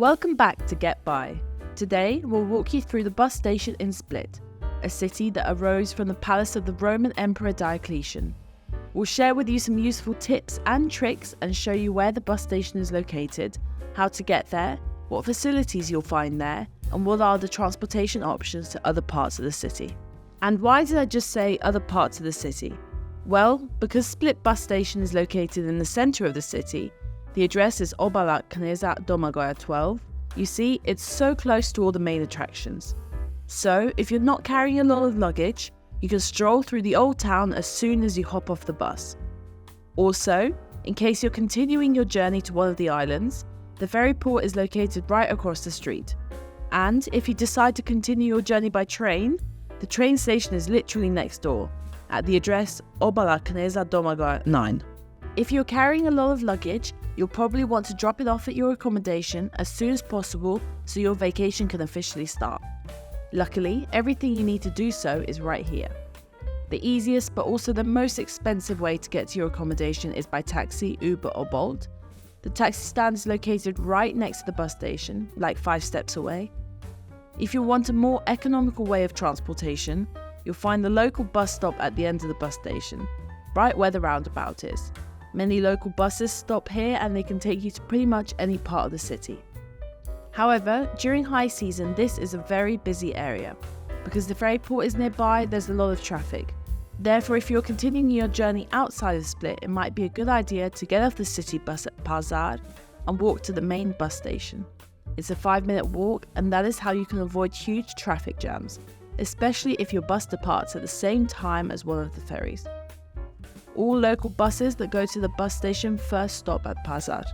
Welcome back to GetBy. Today we'll walk you through the bus station in Split, a city that arose from the palace of the Roman Emperor Diocletian. We'll share with you some useful tips and tricks and show you where the bus station is located, how to get there, what facilities you'll find there, and what are the transportation options to other parts of the city. And why did I just say other parts of the city? Well, because Split bus station is located in the centre of the city. The address is Obala, kneza, Domagoja 12. You see, it's so close to all the main attractions. So, if you're not carrying a lot of luggage, you can stroll through the old town as soon as you hop off the bus. Also, in case you're continuing your journey to one of the islands, the ferry port is located right across the street. And if you decide to continue your journey by train, the train station is literally next door, at the address Obala, kneza, Domagoja 9. If you're carrying a lot of luggage, you'll probably want to drop it off at your accommodation as soon as possible so your vacation can officially start. Luckily, everything you need to do so is right here. The easiest but also the most expensive way to get to your accommodation is by taxi, Uber or Bolt. The taxi stand is located right next to the bus station, like 5 steps away. If you want a more economical way of transportation, you'll find the local bus stop at the end of the bus station, right where the roundabout is. Many local buses stop here and they can take you to pretty much any part of the city. However, during high season, this is a very busy area. Because the ferry port is nearby, there's a lot of traffic. Therefore, if you're continuing your journey outside of Split, it might be a good idea to get off the city bus at Pazar and walk to the main bus station. It's a 5-minute walk, and that is how you can avoid huge traffic jams, especially if your bus departs at the same time as one of the ferries. All local buses that go to the bus station first stop at Pazar.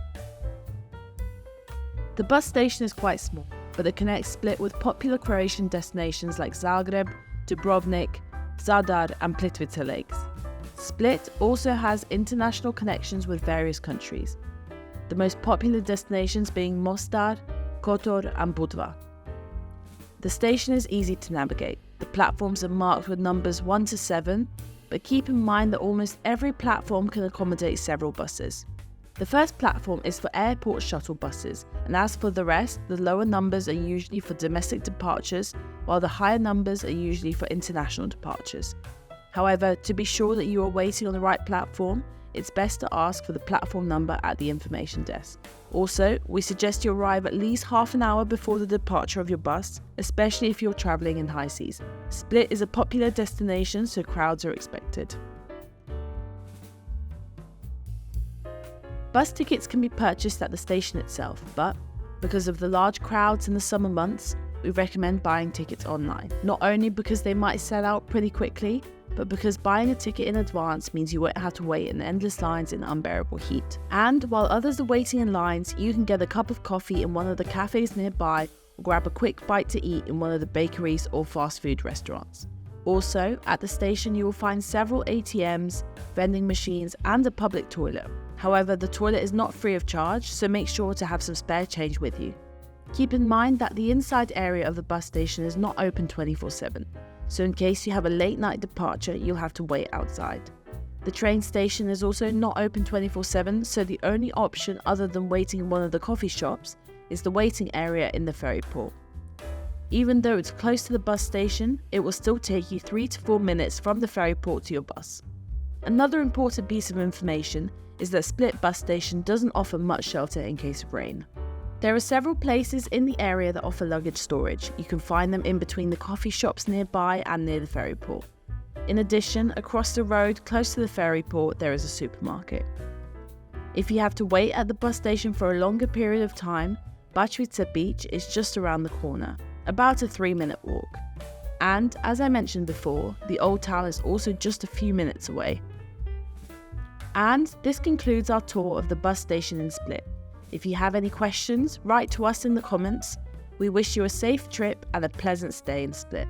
The bus station is quite small, but it connects Split with popular Croatian destinations like Zagreb, Dubrovnik, Zadar and Plitvice lakes. Split also has international connections with various countries, the most popular destinations being Mostar, Kotor and Budva. The station is easy to navigate. The platforms are marked with numbers 1 to 7, but keep in mind that almost every platform can accommodate several buses. The first platform is for airport shuttle buses, and as for the rest, the lower numbers are usually for domestic departures, while the higher numbers are usually for international departures. However, to be sure that you are waiting on the right platform, it's best to ask for the platform number at the information desk. Also, we suggest you arrive at least half an hour before the departure of your bus, especially if you're travelling in high season. Split is a popular destination, so crowds are expected. Bus tickets can be purchased at the station itself, but because of the large crowds in the summer months, we recommend buying tickets online. Not only because they might sell out pretty quickly, but because buying a ticket in advance means you won't have to wait in endless lines in unbearable heat. And while others are waiting in lines, you can get a cup of coffee in one of the cafes nearby or grab a quick bite to eat in one of the bakeries or fast food restaurants. Also, at the station you will find several ATMs, vending machines and a public toilet. However, the toilet is not free of charge, so make sure to have some spare change with you. Keep in mind that the inside area of the bus station is not open 24/7. So in case you have a late night departure, you'll have to wait outside. The train station is also not open 24/7, so the only option other than waiting in one of the coffee shops is the waiting area in the ferry port. Even though it's close to the bus station, it will still take you 3 to 4 minutes from the ferry port to your bus. Another important piece of information is that Split bus station doesn't offer much shelter in case of rain. There are several places in the area that offer luggage storage. You can find them in between the coffee shops nearby and near the ferry port. In addition, across the road, close to the ferry port, there is a supermarket. If you have to wait at the bus station for a longer period of time, Plitvice beach is just around the corner, about a 3-minute walk. And, as I mentioned before, the old town is also just a few minutes away. And this concludes our tour of the bus station in Split. If you have any questions, write to us in the comments. We wish you a safe trip and a pleasant stay in Split.